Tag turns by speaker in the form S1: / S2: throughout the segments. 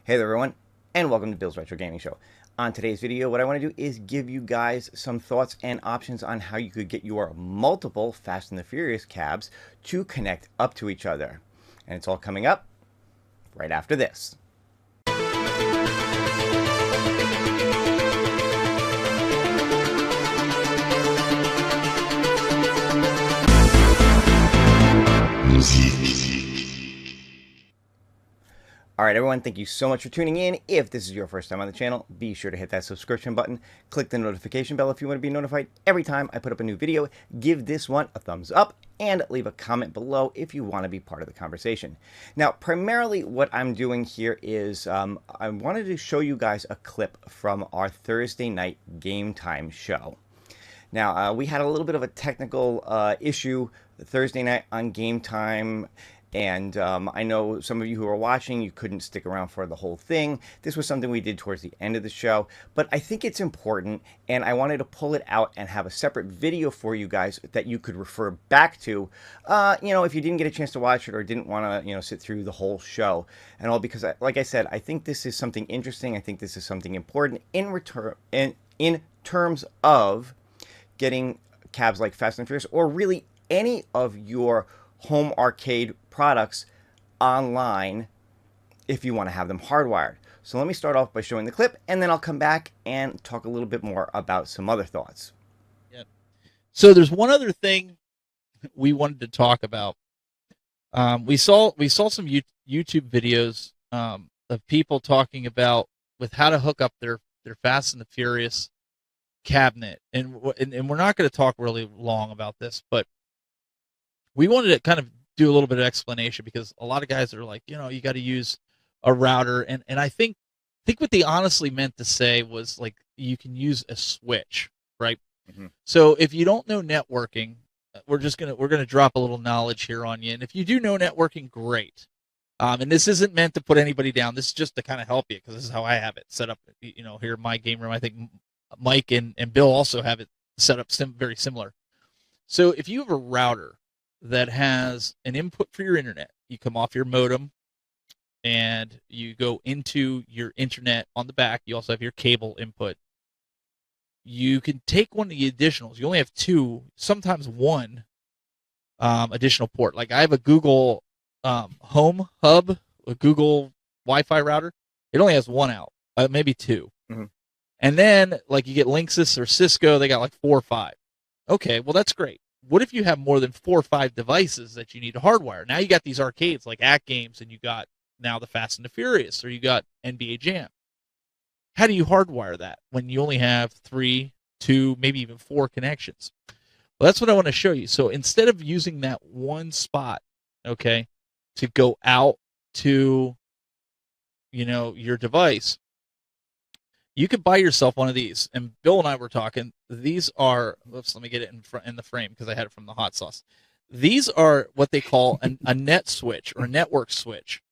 S1: Hey there everyone, and welcome to Bill's Retro Gaming Show. On today's video, what I want to do is give you guys some thoughts and options on how you could get your multiple Fast and the Furious cabs to connect up to each other. And it's all coming up right after this. Alright everyone, thank you so much for tuning in. If this is your first time on the channel, be sure to hit that subscription button. Click the notification bell if you want to be notified every time I put up a new video. Give this one a thumbs up and leave a comment below if you want to be part of the conversation. Now, primarily what I'm doing here is I wanted to show you guys a clip from our Thursday night Game Time show. Now, we had a little bit of a technical issue Thursday night on Game Time. And I know some of you who are watching, you couldn't stick around for the whole thing. This was something we did towards the end of the show, but I think it's important, and I wanted to pull it out and have a separate video for you guys that you could refer back to, if you didn't get a chance to watch it or didn't want to, sit through the whole show and all, because like I said, I think this is something interesting. I think this is something important in terms of getting cabs like Fast and Furious, or really any of your home arcade products online if you want to have them hardwired. So let me start off by showing the clip, and then I'll come back and talk a little bit more about some other thoughts.
S2: Yeah. So there's one other thing we wanted to talk about. We saw some YouTube videos of people talking about with how to hook up their Fast and the Furious cabinet, and we're not going to talk really long about this, but we wanted to kind of do a little bit of explanation, because a lot of guys are like, you got to use a router, and I think what they honestly meant to say was like you can use a switch, right? Mm-hmm. So if you don't know networking, we're gonna drop a little knowledge here on you, and if you do know networking, great. And this isn't meant to put anybody down. This is just to kind of help you, because this is how I have it set up. Here in my game room, I think Mike and Bill also have it set up very similar. So if you have a router that has an input for your internet, you come off your modem and you go into your internet on the back. You also have your cable input. You can take one of the additionals. You only have two, sometimes one additional port. Like I have a Google Home Hub, a Google Wi-Fi router. It only has one out, maybe two. Mm-hmm. And then like you get Linksys or Cisco, they got like 4 or 5. Okay, well that's great. What if you have more than 4 or 5 devices that you need to hardwire? Now you got these arcades like Act Games, and you got now the Fast and the Furious, or you got NBA Jam. How do you hardwire that when you only have 3, 2, maybe even 4 connections? Well, that's what I want to show you. So instead of using that one spot, okay, to go out to, your device, you could buy yourself one of these. And Bill and I were talking. These are, let me get it in the frame because I had it from the hot sauce. These are what they call a net switch or a network switch.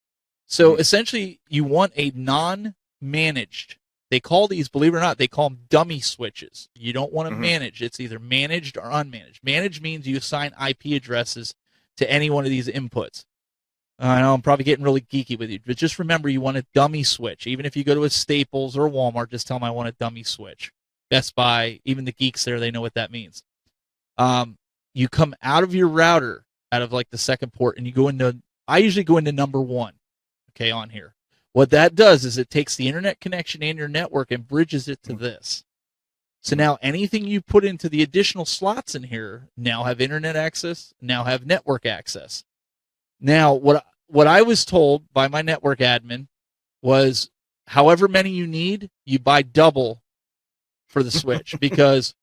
S2: So essentially, you want a non-managed. They call these, believe it or not, they call them dummy switches. You don't want to manage. It's either managed or unmanaged. Managed means you assign IP addresses to any one of these inputs. I know I'm probably getting really geeky with you, but just remember, you want a dummy switch. Even if you go to a Staples or a Walmart, just tell them I want a dummy switch. Best Buy, even the geeks there, they know what that means. You come out of your router, out of like the second port, and you go into, I usually go into number 1, okay, on here. What that does is it takes the internet connection and your network and bridges it to this. So now anything you put into the additional slots in here now have internet access, now have network access. Now, what I was told by my network admin was however many you need, you buy double for the switch, because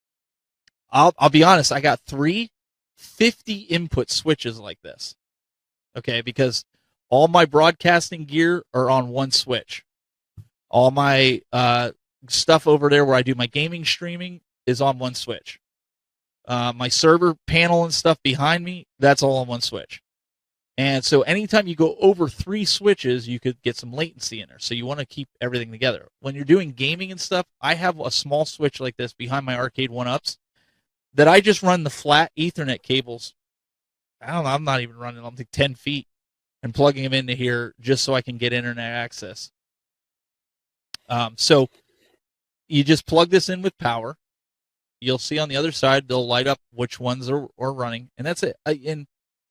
S2: I'll be honest, I got 3 50 input switches like this. Okay, because all my broadcasting gear are on one switch. All my stuff over there where I do my gaming streaming is on one switch. My server panel and stuff behind me, that's all on one switch. And so anytime you go over 3 switches, you could get some latency in there. So you want to keep everything together. When you're doing gaming and stuff, I have a small switch like this behind my arcade 1-ups that I just run the flat Ethernet cables. I don't know, I'm not even running them, I think 10 feet, and plugging them into here just so I can get internet access. So you just plug this in with power. You'll see on the other side, they'll light up which ones are running, and that's it. And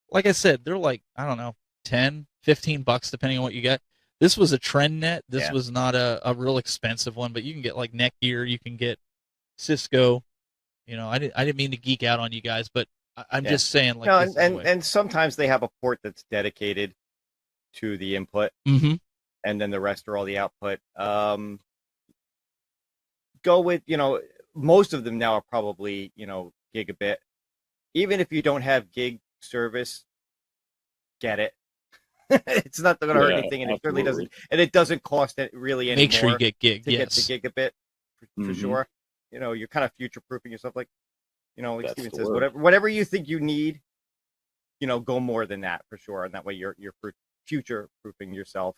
S2: like I said, they're like, I don't know, 10, 15 bucks, depending on what you get. This was a trend net. This was not a real expensive one, but you can get like Netgear. You can get Cisco. You know, I didn't mean to geek out on you guys, but I'm just saying, like,
S1: no, and sometimes they have a port that's dedicated to the input,
S2: mm-hmm.
S1: and then the rest are all the output. Go with, most of them now are probably, gigabit. Even if you don't have gig service, get it. It's not going to hurt anything, and it certainly doesn't. And it doesn't cost it really any
S2: Make sure you get gig.
S1: To get the gigabit for sure. You're kind of future proofing yourself. Like Steven says, whatever you think you need, go more than that for sure. And that way you're future proofing yourself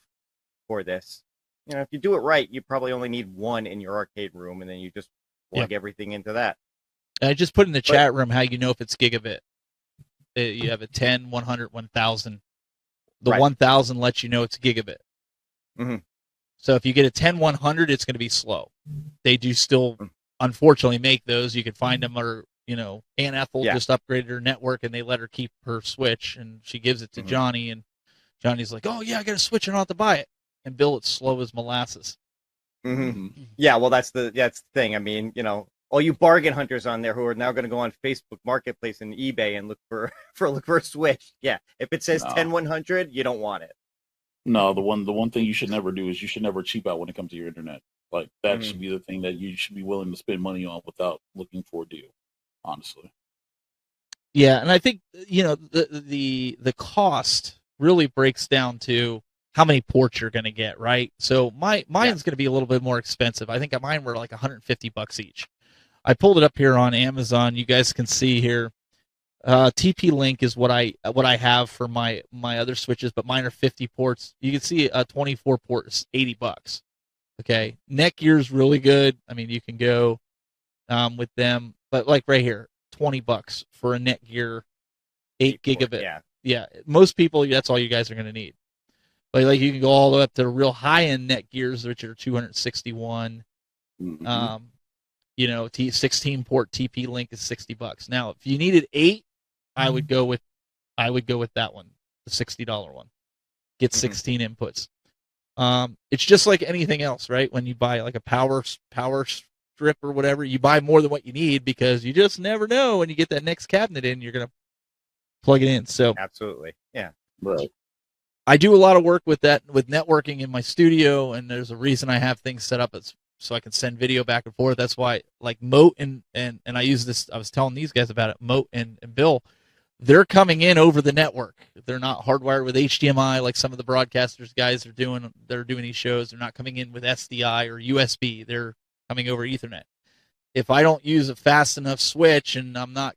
S1: for this. If you do it right, you probably only need one in your arcade room, and then you just plug everything into that.
S2: I just put in the chat room how you know if it's gigabit. You have a 10, 100, 1000. The 1000 lets you know it's gigabit.
S1: Mm-hmm.
S2: So if you get a 10, 100, it's going to be slow. They do still, unfortunately, make those. You can find them, or Aunt Ethel just upgraded her network, and they let her keep her Switch, and she gives it to Johnny, and Johnny's like, "Oh yeah, I got a Switch, and I don't have to buy it." And Bill, it's slow as molasses.
S1: Mm-hmm. Yeah, well, that's the thing. I mean, all you bargain hunters on there who are now going to go on Facebook Marketplace and eBay and look for a Switch. Yeah, if it says 10-100, you don't want it.
S3: No, the one thing you should never do is you should never cheap out when it comes to your internet. Like that should be the thing that you should be willing to spend money on without looking for a deal. Honestly.
S2: Yeah, and I think the cost really breaks down to how many ports you're going to get, right? So mine's going to be a little bit more expensive. I think mine were like $150 each. I pulled it up here on Amazon. You guys can see here. TP-Link is what I have for my other switches, but mine are 50 ports. You can see a 24 port is $80. Okay, Netgear's really good. I mean, you can go with them, but like right here, $20 for a Netgear 8 gigabit. Yeah. Most people, that's all you guys are going to need. But like you can go all the way up to real high-end Netgears, which are 261. 16 port TP-Link is $60. Now, if you needed 8, I would go with that one, the $60 one. Get 16 inputs. It's just like anything else, right? When you buy like a power strip or whatever, you buy more than what you need because you just never know when you get that next cabinet in, you're gonna plug it in. So
S1: absolutely, yeah,
S3: right.
S2: I do a lot of work with networking in my studio, and there's a reason I have things set up so I can send video back and forth. That's why, like Moat and I use this. I was telling these guys about it. Moat and Bill, they're coming in over the network. They're not hardwired with HDMI like some of the broadcasters guys are doing. They're doing these shows. They're not coming in with SDI or USB. They're coming over Ethernet. If I don't use a fast enough switch and I'm not,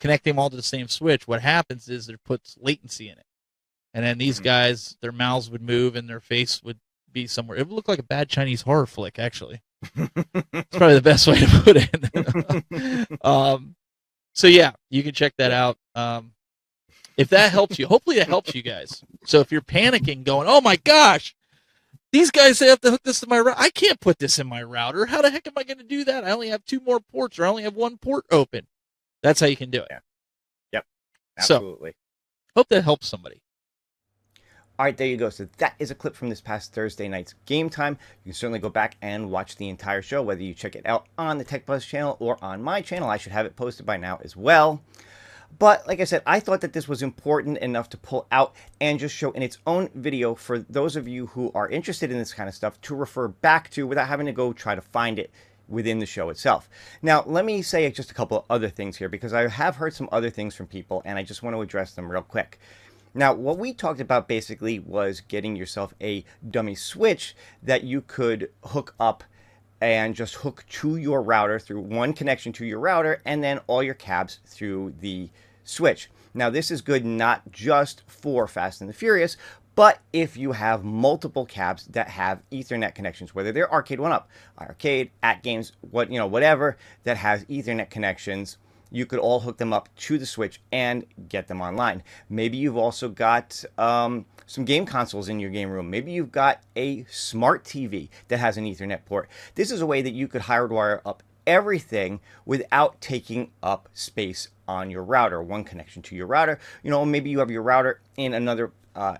S2: connecting them all to the same switch, what happens is it puts latency in it. And then these guys, their mouths would move and their face would be somewhere. It would look like a bad Chinese horror flick, actually. It's probably the best way to put it. So yeah, you can check that out. If that helps you, hopefully that helps you guys. So if you're panicking, going, "Oh my gosh, these guys have to hook this to my router. I can't put this in my router. How the heck am I going to do that? I only have 2 more ports, or I only have 1 port open." That's how you can do it.
S1: Yeah. Yep. Absolutely.
S2: So, hope that helps somebody.
S1: All right, there you go. So that is a clip from this past Thursday night's Game Time. You can certainly go back and watch the entire show, whether you check it out on the Tech Buzz channel or on my channel. I should have it posted by now as well. But like I said, I thought that this was important enough to pull out and just show in its own video for those of you who are interested in this kind of stuff to refer back to without having to go try to find it within the show itself. Now, let me say just a couple of other things here, because I have heard some other things from people, and I just want to address them real quick. Now, what we talked about basically was getting yourself a dummy switch that you could hook up and just hook to your router through one connection to your router, and then all your cabs through the switch. Now, this is good not just for Fast and the Furious, but if you have multiple cabs that have Ethernet connections, whether they're Arcade 1-Up, Arcade, at games, whatever that has Ethernet connections, you could all hook them up to the Switch and get them online. Maybe you've also got some game consoles in your game room. Maybe you've got a smart TV that has an Ethernet port. This is a way that you could hardwire up everything without taking up space on your router. One connection to your router. You know, maybe you have your router in another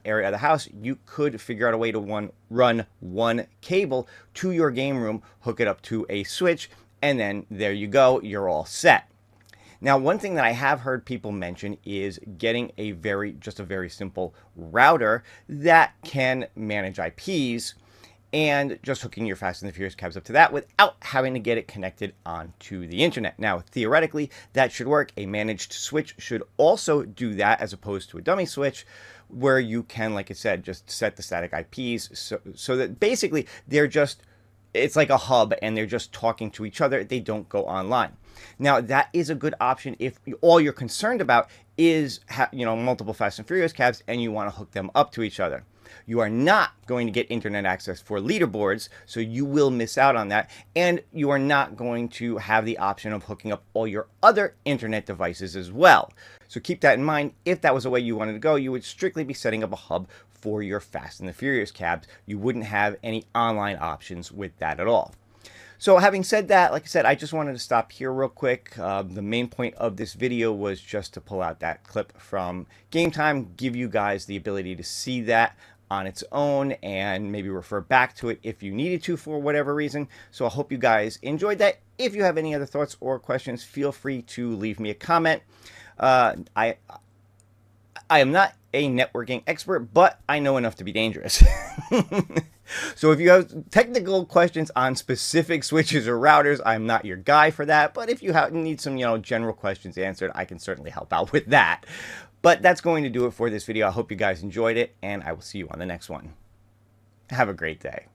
S1: area of the house. You could figure out a way to run one cable to your game room, hook it up to a switch, and then there you go, you're all set. Now, one thing that I have heard people mention is getting just a very simple router that can manage IPs, and just hooking your Fast and the Furious cabs up to that without having to get it connected onto the internet. Now, theoretically, that should work. A managed switch should also do that, as opposed to a dummy switch, where you can, like I said, just set the static IPs so that basically it's like a hub and they're just talking to each other. They don't go online. Now, that is a good option if all you're concerned about is multiple Fast and Furious cabs and you want to hook them up to each other. You are not going to get internet access for leaderboards, so you will miss out on that. And you are not going to have the option of hooking up all your other internet devices as well. So keep that in mind. If that was the way you wanted to go, you would strictly be setting up a hub for your Fast and the Furious cabs. You wouldn't have any online options with that at all. So having said that, like I said, I just wanted to stop here real quick. The main point of this video was just to pull out that clip from Game Time, give you guys the ability to see that on its own and maybe refer back to it if you needed to for whatever reason. So I hope you guys enjoyed that. If you have any other thoughts or questions, feel free to leave me a comment. I am not a networking expert, but I know enough to be dangerous. So if you have technical questions on specific switches or routers, I'm not your guy for that. But if you need some, general questions answered, I can certainly help out with that. But that's going to do it for this video. I hope you guys enjoyed it, and I will see you on the next one. Have a great day.